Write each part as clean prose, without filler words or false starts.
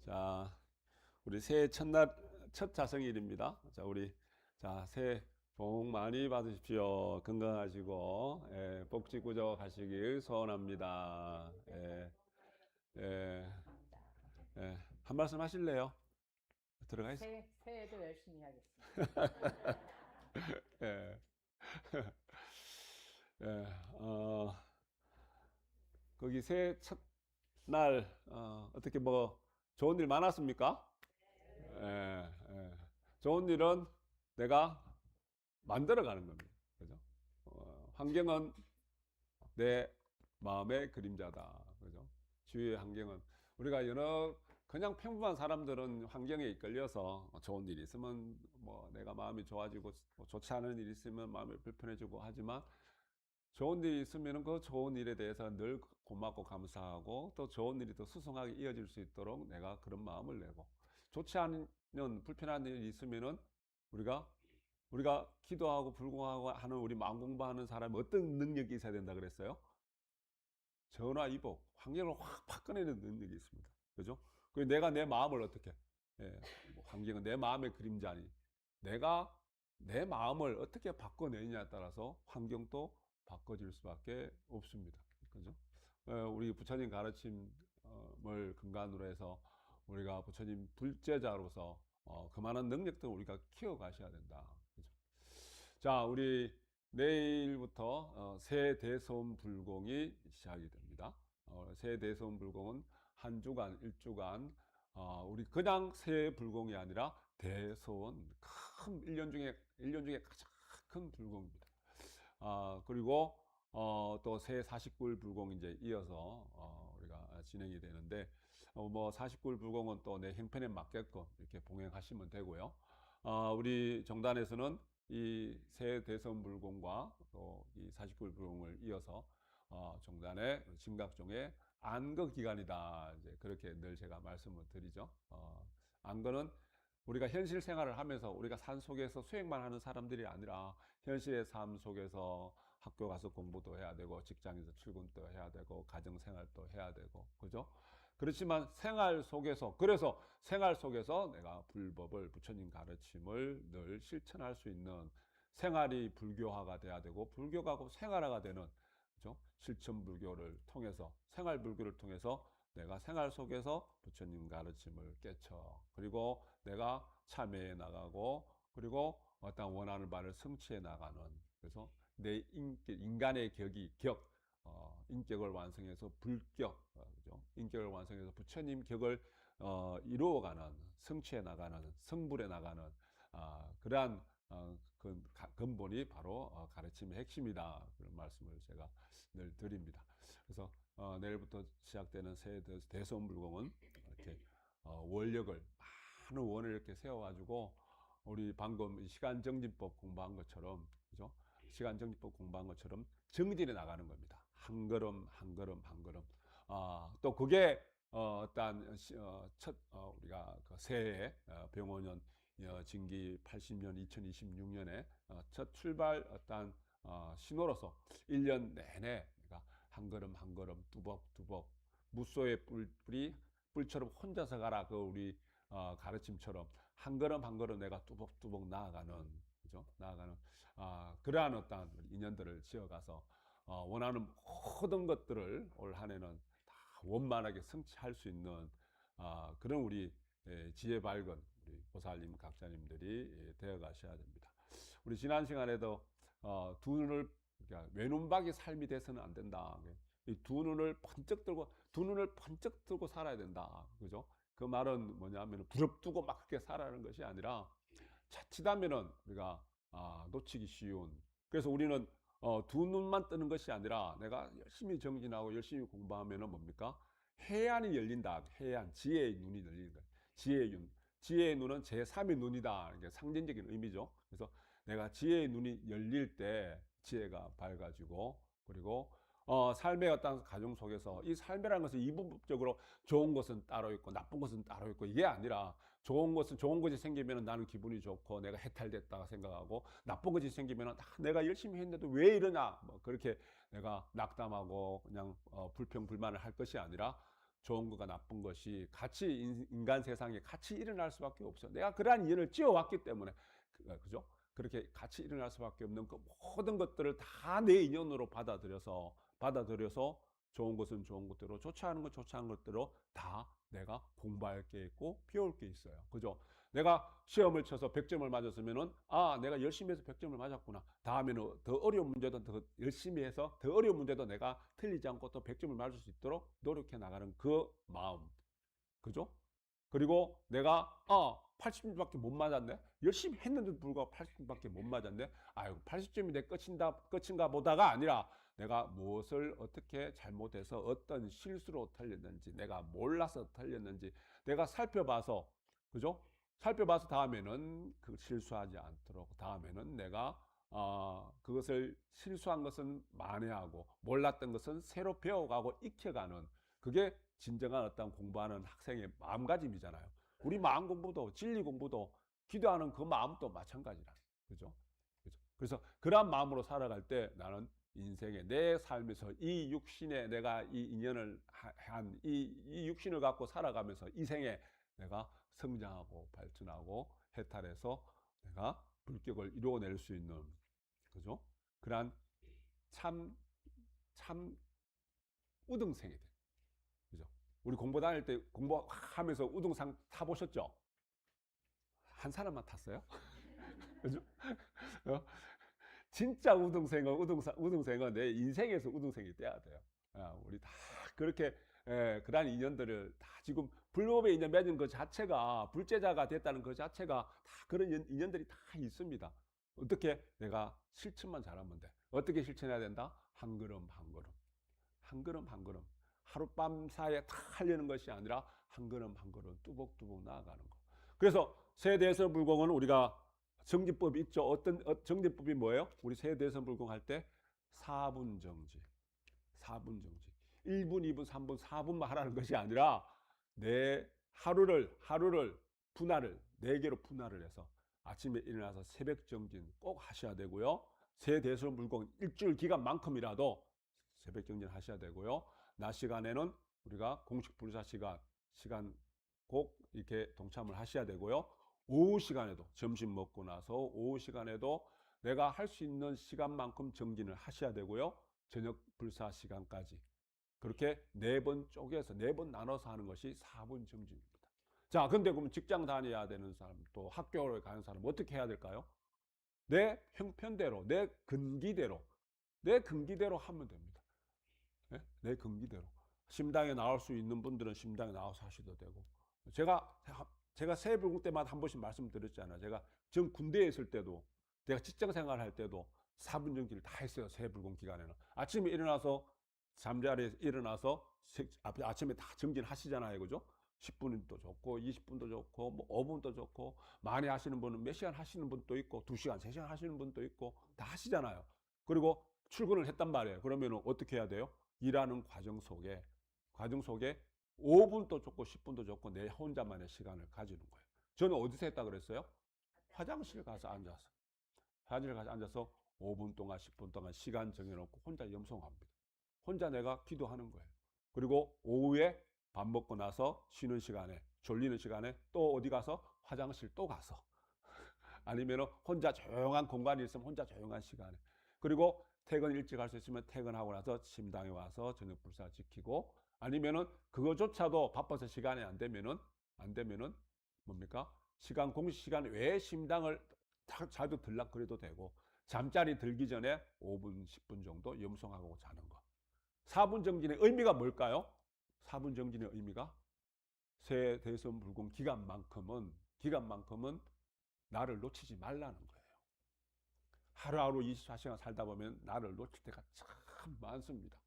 자, 우리 새해 첫날 첫 자성일입니다. 자, 우리 새해 복 많이 받으십시오. 건강하시고 복지구조 가시길 소원합니다. 예, 한 말씀 하실래요? 들어가 있어. 새해도 열심히 하겠습니다. 예, 예, 어, 거기 새해 첫날 어떻게 뭐 좋은 일 많았습니까? 예, 예. 좋은 일은 내가 만들어가는 겁니다. 그죠? 환경은 내 마음의 그림자다. 그죠? 주위의 환경은 우리가 그냥 평범한 사람들은 환경에 이끌려서 좋은 일이 있으면 뭐 내가 마음이 좋아지고 뭐 좋지 않은 일이 있으면 마음이 불편해지고 하지만 좋은 일이 있으면 그 좋은 일에 대해서 늘 고맙고 감사하고 또 좋은 일이 더 수승하게 이어질 수 있도록 내가 그런 마음을 내고 좋지 않은 불편한 일이 있으면은 우리가 기도하고 불공하고 하는 우리 마음 공부하는 사람이 어떤 능력이 있어야 된다 그랬어요? 전화위복, 환경을 확 바꿔내는 능력이 있습니다. 그죠? 그리고 내가 내 마음을 어떻게, 뭐 환경은 내 마음의 그림자니, 내가 내 마음을 어떻게 바꿔내느냐에 따라서 환경도 바꿔질 수밖에 없습니다. 그죠? 우리 부처님 가르침을 근간으로 해서 우리가 부처님 불제자로서 그만한 능력도 우리가 키워가셔야 된다. 그죠? 자, 우리 내일부터 새대소음불공이 시작이 됩니다. 새대소음불공은 한 주간, 일주간, 우리 그냥 새불공이 아니라 대소원, 큰 1년 중에 가장 큰 불공입니다. 그리고 또 새 49일 불공 이제 이어서 우리가 진행이 되는데, 뭐 49일 불공은 또 내 형편에 맞게끔 이렇게 봉행하시면 되고요. 우리 정단에서는 이 새 대선 불공과 또 이 49일 불공을 이어서 정단의 진각종의 안거 기간이다. 이제 그렇게 늘 제가 말씀을 드리죠. 안거는 우리가 현실 생활을 하면서 우리가 산 속에서 수행만 하는 사람들이 아니라 현실의 삶 속에서 학교 가서 공부도 해야 되고 직장에서 출근도 해야 되고 가정 생활도 해야 되고 그죠? 그렇지만 그래서 생활 속에서 내가 불법을 부처님 가르침을 늘 실천할 수 있는 생활이 불교화가 돼야 되고 불교가 생활화가 되는 그죠? 실천 불교를 통해서 생활 불교를 통해서 내가 생활 속에서 부처님 가르침을 깨쳐 그리고 내가 참여해 나가고 그리고 어떤 원하는 바를 성취해 나가는 그래서 내 인간의 인격을 완성해서 불격 그죠? 인격을 완성해서 부처님 격을 이루어가는 성취해 나가는 성불해 나가는 그러한 근본이 바로 가르침의 핵심이다 그런 말씀을 제가 늘 드립니다. 그래서 내일부터 시작되는 새 대소불공은 이렇게 원력을 많은 원을 이렇게 세워가지고 우리 방금 시간정진법 공부한 것처럼 그죠? 시간정진법 공부한 것처럼 정진해 나가는 겁니다. 한 걸음 한 걸음 한 걸음. 또 그게 우리가 그 새해 병원년 진기 80년 2026년에 첫 출발 신호로서 1년 내내 내가 한 걸음 한 걸음 뚜벅뚜벅 무소의 뿔처럼 혼자서 가라 그 우리 가르침처럼 한 걸음 한 걸음 내가 뚜벅뚜벅 나아가는 그죠? 나아가는 그러한 어떤 인연들을 지어가서 원하는 모든 것들을 올 한해는 다 원만하게 성취할 수 있는 그런 우리 지혜 밝은 우리 보살님 각자님들이 되어 가셔야 됩니다. 우리 지난 시간에도 두 눈을 그러니까 외눈박이 삶이 돼서는 안 된다. 이 두 눈을 번쩍 들고 살아야 된다. 그죠? 그 말은 뭐냐면 부릅뜨고 막 그렇게 살아가는 것이 아니라 자칫하면은 우리가 놓치기 쉬운. 그래서 우리는 두 눈만 뜨는 것이 아니라 내가 열심히 정진하고 열심히 공부하면은 뭡니까? 해안이 열린다. 해안, 지혜의 눈이 열리는 거예요. 지혜의 눈은 제3의 눈이다. 이게 상징적인 의미죠. 그래서 내가 지혜의 눈이 열릴 때 지혜가 밝아지고 그리고 삶의 어떤 가정 속에서 이 삶이라는 것은 이분법적으로 좋은 것은 따로 있고 나쁜 것은 따로 있고 이게 아니라 좋은 것이 생기면 나는 기분이 좋고 내가 해탈됐다고 생각하고 나쁜 것이 생기면 내가 열심히 했는데도 왜 이러냐 뭐 그렇게 내가 낙담하고 그냥 불평불만을 할 것이 아니라 좋은 거가 나쁜 것이 같이 인간 세상에 같이 일어날 수밖에 없어. 내가 그러한 인연을 지어왔기 때문에 그죠? 그렇게 같이 일어날 수밖에 없는 그 모든 것들을 다 내 인연으로 받아들여서 좋은 것은 좋은 것대로, 좋지 않은 것 좋지 않은 것대로 다 내가 공부할 게 있고 배울 게 있어요. 그죠? 내가 시험을 쳐서 100점을 맞았으면은 내가 열심히 해서 100점을 맞았구나. 다음에는 더 어려운 문제도 더 열심히 해서 더 어려운 문제도 내가 틀리지 않고 또 100점을 맞을 수 있도록 노력해 나가는 그 마음. 그죠? 그리고 내가 80점밖에 못 맞았네. 열심히 했는데도 불구하고 80점밖에 못 맞았네. 아유, 80점이 내 끝인가 보다가 아니라 내가 무엇을 어떻게 잘못해서 어떤 실수로 틀렸는지, 내가 몰라서 틀렸는지 내가 살펴봐서, 그죠? 살펴봐서 다음에는 그 실수하지 않도록, 다음에는 내가 그것을 실수한 것은 만회하고 몰랐던 것은 새로 배워가고 익혀가는, 그게 진정한 어떤 공부하는 학생의 마음가짐이잖아요. 우리 마음 공부도 진리 공부도 기도하는 그 마음도 마찬가지라. 그죠? 그죠? 그래서 그러한 마음으로 살아갈 때 나는 인생에 내 삶에서 이 육신에 내가 이 인연을 한 이 육신을 갖고 살아가면서 이 생에 내가 성장하고 발전하고 해탈해서 내가 불격을 이루어낼 수 있는, 그죠? 그러한 참 우등생이 돼. 그죠? 우리 공부 다닐 때 공부하면서 우등상 타보셨죠? 한 사람만 탔어요? 그죠? 어? 진짜 우등생은 내 인생에서 우등생이 돼야 돼요. 우리 다 그렇게 그러한 인연들을 다 지금 불법의 인연 맺은 것 자체가 불제자가 됐다는 것 자체가 다 그런 인연들이 다 있습니다. 어떻게 내가 실천만 잘하면 돼. 어떻게 실천해야 된다? 한 걸음 한 걸음, 한 걸음 한 걸음. 하룻밤 사이에 다 하려는 것이 아니라 한 걸음 한 걸음 뚜벅뚜벅 나아가는 거. 그래서 세대에서 불공은 우리가 정지법이 있죠. 어떤 정지법이 뭐예요? 우리 세대에서 불공할 때 4분 정지. 4분 정지. 1분, 2분, 3분, 4분만 하라는 것이 아니라 내 하루를 분할을 4개로 분할을 해서 아침에 일어나서 새벽 정진 꼭 하셔야 되고요. 세대에서 불공 일주일 기간만큼이라도 새벽 정진 하셔야 되고요. 낮 시간에는 우리가 공식 불사 시간 꼭 이렇게 동참을 하셔야 되고요. 오후 시간에도 점심 먹고 나서 오후 시간에도 내가 할 수 있는 시간만큼 정진을 하셔야 되고요. 저녁 불사 시간까지 그렇게 4번 쪼개서 4번 나눠서 하는 것이 4분 정진입니다. 자, 근데 그럼 직장 다녀야 되는 사람, 또 학교를 가는 사람 어떻게 해야 될까요? 내 형편대로, 내 근기대로 하면 됩니다. 네? 내 근기대로. 심당에 나올 수 있는 분들은 심당에 나와서 하셔도 되고. 제가 새해 불공 때마다 한 번씩 말씀드렸잖아요. 제가 전 군대에 있을 때도, 내가 직장 생활할 때도 4분 정지를 다 했어요. 새해 불공 기간에는. 아침에 일어나서 잠자리에서 일어나서 아침에 다 정진하시잖아요. 그죠? 10분도 좋고 20분도 좋고 뭐 5분도 좋고, 많이 하시는 분은 몇 시간 하시는 분도 있고 2시간, 3시간 하시는 분도 있고 다 하시잖아요. 그리고 출근을 했단 말이에요. 그러면 어떻게 해야 돼요? 일하는 과정 속에 5분도 좋고 10분도 좋고 내 혼자만의 시간을 가지는 거예요. 저는 어디서 했다 그랬어요? 화장실 가서 앉아서 5분 동안 10분 동안 시간 정해놓고 혼자 염송합니다. 혼자 내가 기도하는 거예요. 그리고 오후에 밥 먹고 나서 쉬는 시간에, 졸리는 시간에 또 어디 가서 화장실 또 가서 아니면 혼자 조용한 공간이 있으면 혼자 조용한 시간에, 그리고 퇴근 일찍 할 수 있으면 퇴근하고 나서 침당에 와서 저녁 불사 지키고, 아니면은 그거조차도 바빠서 시간이 안 되면은 뭡니까? 공식 시간 외에 심당을 자주 들락거려도 되고, 잠자리 들기 전에 5분, 10분 정도 염송하고 자는 거. 4분 정진의 의미가 뭘까요? 4분 정진의 의미가 새 대선 불공 기간만큼은 나를 놓치지 말라는 거예요. 하루하루 24시간 살다 보면 나를 놓칠 때가 참 많습니다.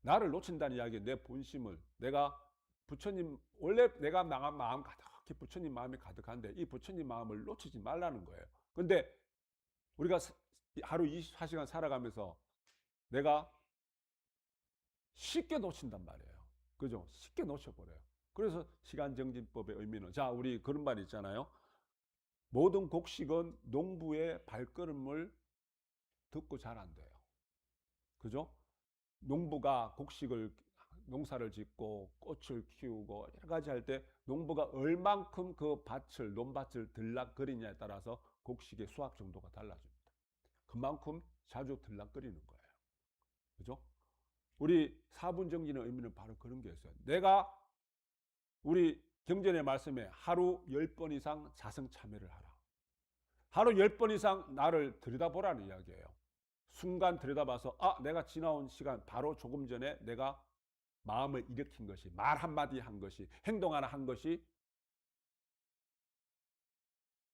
나를 놓친다는 이야기는 내 본심을, 내가 부처님, 원래 내가 마음 가득히 부처님 마음이 가득한데 이 부처님 마음을 놓치지 말라는 거예요. 근데 우리가 하루 24시간 살아가면서 내가 쉽게 놓친단 말이에요. 그죠? 쉽게 놓쳐버려요. 그래서 시간정진법의 의미는, 자, 우리 그런 말 있잖아요. 모든 곡식은 농부의 발걸음을 듣고 잘 안 돼요. 그죠? 농부가 곡식을 농사를 짓고 꽃을 키우고 여러 가지 할 때 농부가 얼만큼 그 밭을 논밭을 들락거리냐에 따라서 곡식의 수확 정도가 달라집니다. 그만큼 자주 들락거리는 거예요. 그죠? 우리 사분정진의 의미는 바로 그런 게 있어요. 내가 우리 경전의 말씀에 하루 10번 이상 자성참회를 하라. 하루 10번 이상 나를 들여다보라는 이야기예요. 순간 들여다봐서 내가 지나온 시간 바로 조금 전에 내가 마음을 일으킨 것이, 말 한마디 한 것이, 행동 하나 한 것이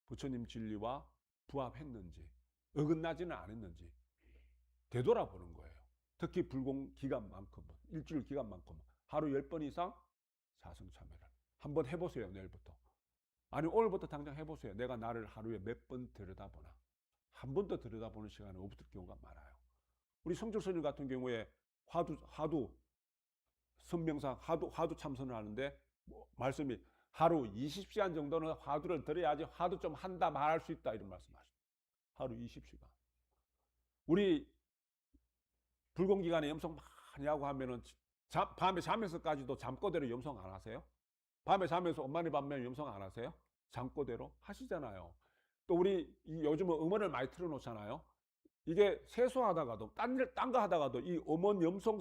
부처님 진리와 부합했는지, 어긋나지는 않았는지 되돌아보는 거예요. 특히 불공 기간만큼은, 일주일 기간만큼은 하루 10번 이상 자성참회를 한번 해보세요. 내일부터. 아니 오늘부터 당장 해보세요. 내가 나를 하루에 몇 번 들여다보나. 한 번 더 들여다보는 시간이 없을 경우가 많아요. 우리 성철 스님 같은 경우에 화두 선명상 화두 참선을 하는데 말씀이 하루 20시간 정도는 화두를 들어야지 화두 좀 한다 말할 수 있다 이런 말씀하십니다. 하루 20시간. 우리 불공기간에 염성 많이 하고 하면은 밤에 자면서까지도 잠꼬대로 염성 안 하세요? 밤에 자면서 엄마네 밤에 염성 안 하세요? 잠꼬대로 하시잖아요. 또 우리 요즘은 음원을 많이 틀어놓잖아요. 이게 세수하다가도 딴 거 하다가도 이 음원 염성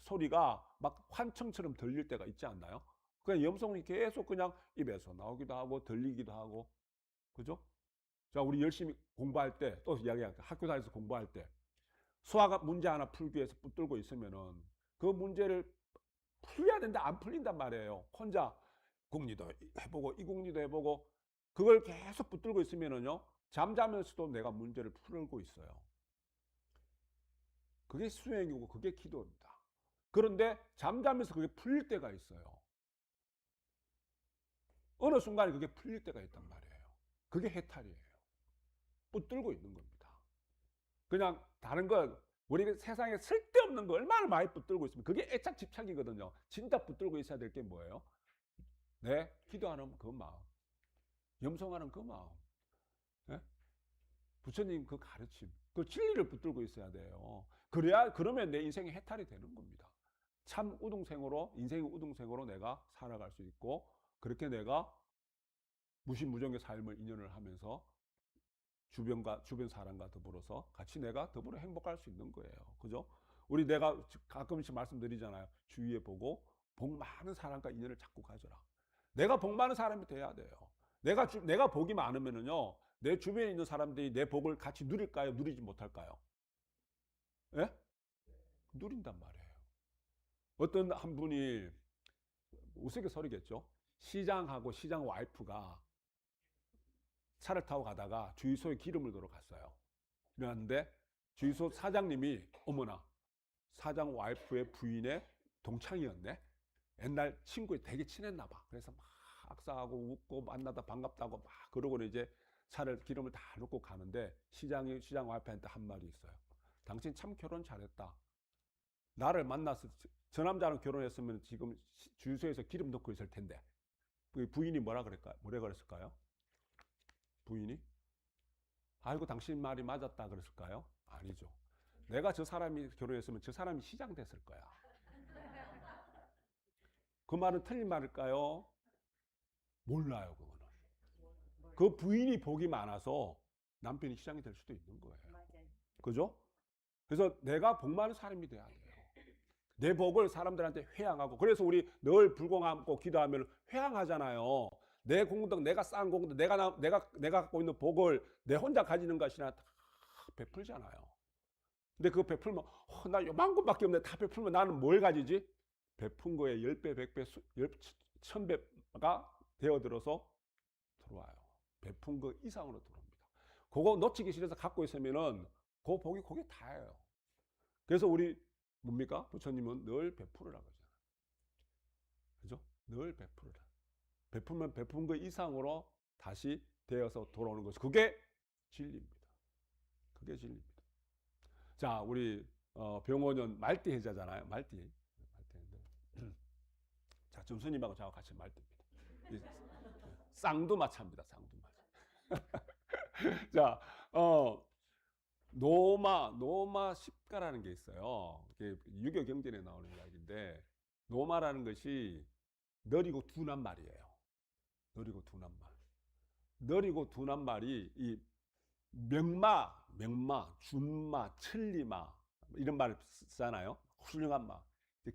소리가 막 환청처럼 들릴 때가 있지 않나요? 그냥 염성이 계속 그냥 입에서 나오기도 하고 들리기도 하고, 그죠? 자, 우리 열심히 공부할 때 또 이야기할게요. 학교 다니면서 공부할 때 수학 문제 하나 풀기 위해서 붙들고 있으면은 그 문제를 풀려야 되는데 안 풀린단 말이에요. 혼자 공리도 해보고 이 공리도 해보고 그걸 계속 붙들고 있으면은요 잠자면서도 내가 문제를 풀고 있어요. 그게 수행이고 그게 기도입니다. 그런데 잠자면서 그게 풀릴 때가 있어요. 어느 순간에 그게 풀릴 때가 있단 말이에요. 그게 해탈이에요. 붙들고 있는 겁니다. 그냥 다른 거 우리 세상에 쓸데없는 거 얼마나 많이 붙들고 있으면 그게 애착 집착이거든요. 진짜 붙들고 있어야 될 게 뭐예요? 네, 기도하는 그 마음, 염송하는 그 마음, 네? 부처님 그 가르침, 그 진리를 붙들고 있어야 돼요. 그러면 내 인생이 해탈이 되는 겁니다. 참 우등생으로, 인생의 우등생으로 내가 살아갈 수 있고, 그렇게 내가 무신무정의 삶을 인연을 하면서 주변 사람과 더불어서 같이 내가 더불어 행복할 수 있는 거예요. 그죠? 우리 내가 가끔씩 말씀드리잖아요. 주위에 보고 복 많은 사람과 인연을 자꾸 가져라. 내가 복 많은 사람이 돼야 돼요. 내가 복이 많으면은요, 내 주변에 있는 사람들이 내 복을 같이 누릴까요? 누리지 못할까요? 예? 누린단 말이에요. 어떤 한 분이 우스갯소리겠죠. 시장하고 시장 와이프가 차를 타고 가다가 주유소에 기름을 넣으러 갔어요. 그랬는데 주유소 사장님이 어머나 사장 와이프의 부인의 동창이었네. 옛날 친구에 되게 친했나 봐. 그래서 막 악사하고 웃고 만나다 반갑다고 막 그러고는 이제 차를 기름을 다 넣고 가는데 시장 와이프한테 한 말이 있어요. 당신 참 결혼 잘했다. 나를 만나서 저 남자랑 결혼했으면 지금 주유소에서 기름 넣고 있을 텐데. 부인이 뭐라 그랬을까요? 부인이? 아이고 당신 말이 맞았다 그랬을까요? 아니죠. 내가 저 사람이 결혼했으면 저 사람이 시장 됐을 거야. 그 말은 틀린 말일까요? 몰라요, 그거는. 그 부인이 복이 많아서 남편이 시장이 될 수도 있는 거예요. 그죠? 그래서 내가 복 많은 사람이 돼야 돼요. 내 복을 사람들한테 회양하고, 그래서 우리 늘 불공하고 기도하면 회양하잖아요. 내 공덕, 내가 쌓은 공덕, 내가 갖고 있는 복을 내 혼자 가지는 것이나 다 베풀잖아요. 근데 그거 베풀면 나 요만큼밖에 없는데 다 베풀면 나는 뭘 가지지? 베푼 거에 10배, 100배, 1000배가 되어들어서 들어와요. 베푼 거 이상으로 들어옵니다. 그거 놓치기 싫어서 갖고 있으면은 그 복이 그게 다예요. 그래서 우리 뭡니까? 부처님은 늘 베풀으라 그러잖아요. 그죠? 늘 베풀으라. 베풀면 베푼 거 이상으로 다시 되어서 돌아오는 것이 그게 진리입니다. 그게 진리입니다. 자, 우리 병원은 말띠 해자잖아요. 말띠. 자, 점수님하고 저하고 같이 말띠입니다. 쌍두마차입니다. 쌍두마차. 자, 노마 십가라는 게 있어요. 이게 유교 경전에 나오는 이야기인데 노마라는 것이 느리고 둔한 말이에요. 느리고 둔한 말. 느리고 둔한 말이 이 명마, 준마, 천리마 이런 말을 쓰잖아요. 훌륭한 말.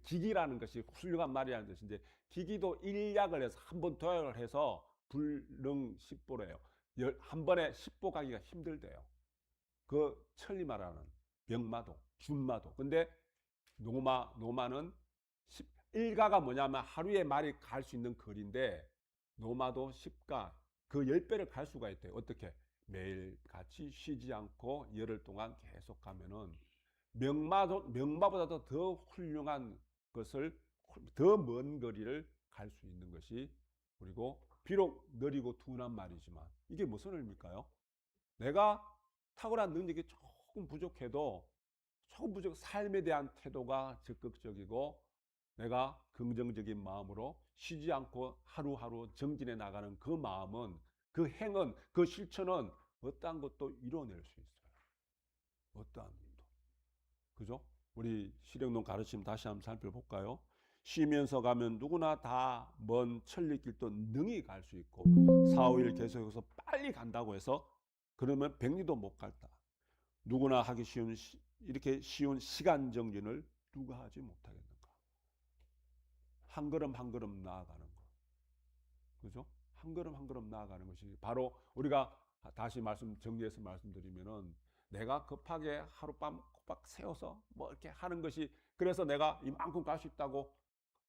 기기라는 것이 훌륭한 말이라는 뜻인데 기기도 일약을 해서 한 번 도약을 해서 불능십보래요. 한 번에 십보 가기가 힘들대요. 그 천리마라는 명마도 준마도. 근데 노마는 일가가 뭐냐면 하루에 말이 갈 수 있는 거리인데 노마도 10가 그 10배를 갈 수가 있대요. 어떻게? 매일 같이 쉬지 않고 열흘 동안 계속 가면은 명마보다도 더 훌륭한 것을 더 먼 거리를 갈 수 있는 것이 그리고 비록 느리고 둔한 말이지만 이게 무슨 의미일까요? 내가 탁월한 능력이 조금 부족해도 삶에 대한 태도가 적극적이고 내가 긍정적인 마음으로 쉬지 않고 하루하루 정진해 나가는 그 마음은 그 행은 그 실천은 어떠한 것도 이뤄낼 수 있어요. 어떠한 것도. 그죠? 우리 실행론 가르침 다시 한번 살펴볼까요? 쉬면서 가면 누구나 다 먼 천리길도 능히 갈 수 있고 4, 5일 계속해서 빨리 간다고 해서 그러면 백리도 못 갈다. 누구나 하기 쉬운 이렇게 쉬운 시간 정진을 누가 하지 못하겠는가? 한 걸음 한 걸음 나아가는 거. 그죠? 한 걸음 한 걸음 나아가는 것이 바로 우리가 다시 정리해서 말씀드리면은 내가 급하게 하룻밤 꼬박 세워서 뭐 이렇게 하는 것이 그래서 내가 이만큼 갈 수 있다고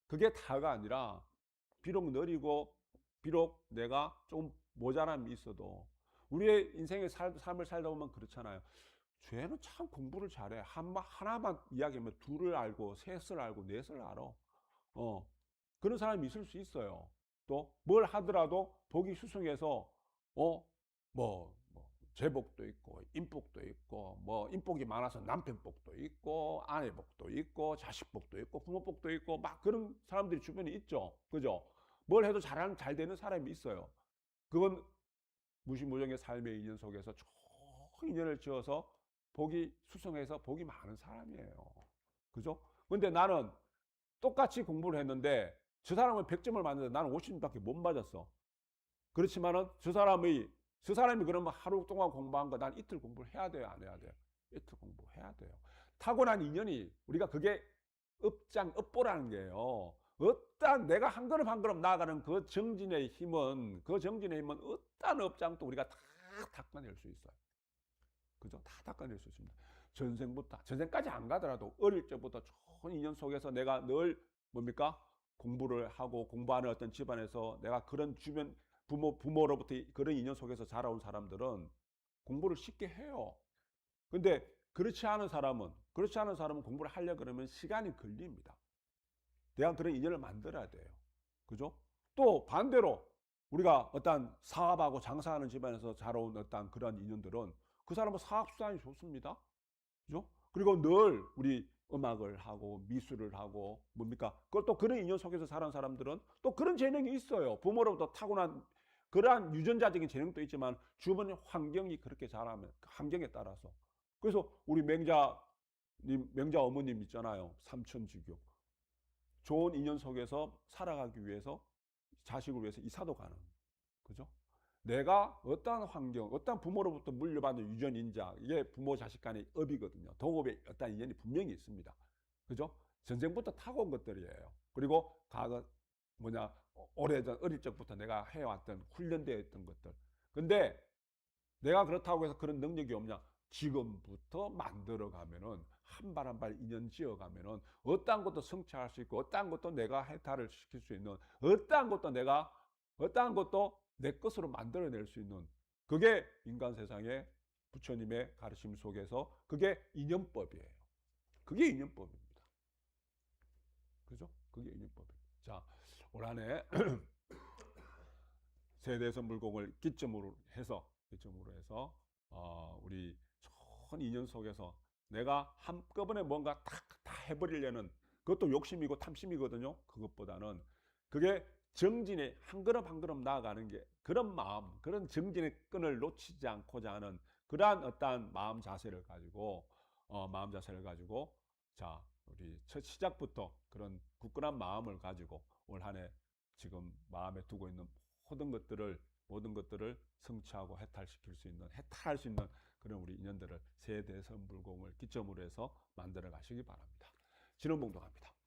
그게 다가 아니라 비록 느리고 비록 내가 좀 모자람이 있어도 우리의 인생의 삶을 살다 보면 그렇잖아요. 쟤는 참 공부를 잘해. 하나만 이야기하면 둘을 알고 셋을 알고 넷을 알아. 그런 사람이 있을 수 있어요. 또 뭘 하더라도 보기 수승해서 제복도 있고 인복도 있고 뭐 인복이 많아서 남편 복도 있고 아내 복도 있고 자식 복도 있고 부모 복도 있고 막 그런 사람들이 주변에 있죠. 그죠? 뭘 해도 잘 되는 사람이 있어요. 그건 무시무정의 삶의 인연 속에서 좋은 인연을 지어서 복이 수승해서 복이 많은 사람이에요. 그죠? 근데 나는 똑같이 공부를 했는데 저 사람은 100점을 맞는데 나는 50점밖에 못 맞았어. 그렇지만은 저 사람이 그러면 하루 동안 공부한 거 난 이틀 공부를 해야 돼요, 안 해야 돼요? 이틀 공부해야 돼요. 타고난 인연이 우리가 그게 업보라는 게요. 어떠한 내가 한 걸음 한 걸음 나아가는 그 정진의 힘은 어떠한 업장도 우리가 다 닦아낼 수 있어요. 그죠? 다 닦아낼 수 있습니다. 전생까지 안 가더라도 어릴 적부터 좋은 인연 속에서 내가 늘 뭡니까? 공부를 하고 공부하는 어떤 집안에서 내가 그런 주변 부모로부터 그런 인연 속에서 자라온 사람들은 공부를 쉽게 해요. 근데 그렇지 않은 사람은 공부를 하려고 그러면 시간이 걸립니다. 내가 그런 인연을 만들어야 돼요. 그죠? 또 반대로 우리가 어떤 사업하고 장사하는 집안에서 자라온 어떤 그런 인연들은 그 사람은 사업 수단이 좋습니다. 그죠? 그리고 늘 우리 음악을 하고 미술을 하고 뭡니까? 그걸 또 그런 인연 속에서 자란 사람들은 또 그런 재능이 있어요. 부모로부터 타고난 그러한 유전자적인 재능도 있지만 주변의 환경이 그렇게 자라면 그 환경에 따라서 그래서 우리 맹자 어머님 있잖아요. 삼천지교. 좋은 인연 속에서 살아가기 위해서 자식을 위해서 이사도 가는. 그죠? 내가 어떠한 환경, 어떠한 부모로부터 물려받는 유전인자, 이게 부모 자식 간의 업이거든요. 동업의 어떠한 인연이 분명히 있습니다. 그죠? 전쟁부터 타고 온 것들이에요. 그리고 오래전 어릴 적부터 내가 해왔던 훈련되어 있던 것들. 근데 내가 그렇다고 해서 그런 능력이 없냐? 지금부터 만들어가면은 한 발 한 발 인연 지어가면은 어떠한 것도 성취할 수 있고 어떠한 것도 내가 해탈을 시킬 수 있는 어떠한 것도 내 것으로 만들어낼 수 있는 그게 인간 세상의 부처님의 가르침 속에서 그게 인연법이에요. 그게 인연법입니다. 그죠? 그게 인연법입니다. 자, 올 한해 세대선 물공을 기점으로 해서 우리 좋은 인연 속에서 내가 한꺼번에 뭔가 다 해버리려는 그것도 욕심이고 탐심이거든요. 그것보다는 그게 정진의 한 걸음 한 걸음 나아가는 게 그런 마음, 그런 정진의 끈을 놓치지 않고자 하는 그러한 어떠한 마음 자세를 가지고 자 우리 첫 시작부터 그런 굳건한 마음을 가지고 올 한 해 지금 마음에 두고 있는 모든 것들을 성취하고 해탈할 수 있는 그런 우리 인연들을 새해 대선불공을 기점으로 해서 만들어 가시기 바랍니다. 진원봉동합니다.